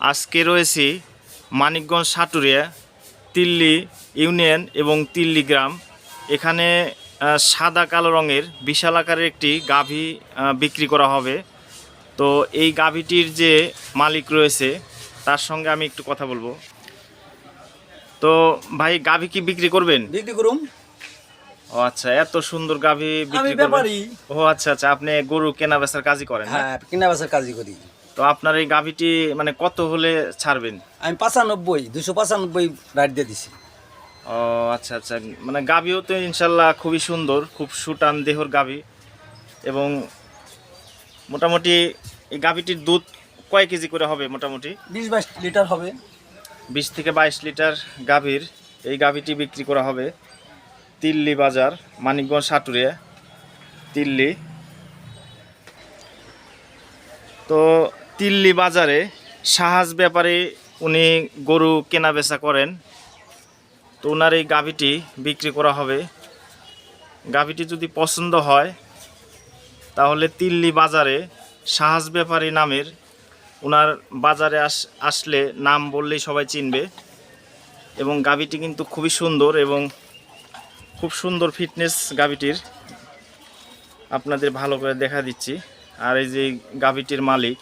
আজকে রয়েছি মানিকগঞ্জ সাটুরিয়া তিল্লি ইউনিয়ন এবং তিল্লি গ্রাম। এখানে সাদা কালো রঙের বিশাল আকারের একটি গাভী বিক্রি করা হবে। তো এই গাভীটির যে মালিক রয়েছে তার সঙ্গে আমি একটু কথা বলবো। তো ভাই, গাভী কি বিক্রি করবেন? বিক্রি করুম। ও আচ্ছা, এত সুন্দর গাভী বিক্রি করবেন? ও আচ্ছা আচ্ছা, আপনি গরু কেনা বেচার কাজই করেন? হ্যাঁ, কেনা বেচার কাজই করি। তো আপনার এই গাভীটি মানে কত হলে ছাড়বেন? আমি 295 রাইট দিয়ে দিছি। ও আচ্ছা আচ্ছা, মানে গাভীও তো ইনশাল্লাহ খুবই সুন্দর, খুব সুটান দেহর গাভী। এবং মোটামুটি এই গাভীটির দুধ কয় কেজি করে হবে? মোটামুটি 20-22 লিটার হবে। 20 থেকে 22 লিটার গাভীর এই গাভীটি বিক্রি করা হবে তিল্লি বাজার, মানিকগঞ্জ সাটুরিয়া তিল্লি। তো তিল্লি বাজারে সাহাজ ব্যাপারে উনি গরু কেনা বেচা করেন। তো ওনার এই গাভীটি বিক্রি করা হবে। গাভীটি যদি পছন্দ হয় তাহলে তিল্লি বাজারে সাহাজ ব্যাপারী নামের ওনার বাজারে আসলে নাম বললেই সবাই চিনবে। এবং গাভীটি কিন্তু খুবই সুন্দর এবং খুব সুন্দর ফিটনেস গাভীটির, আপনাদের ভালো করে দেখা দিচ্ছি। আর এই যে গাভীটির মালিক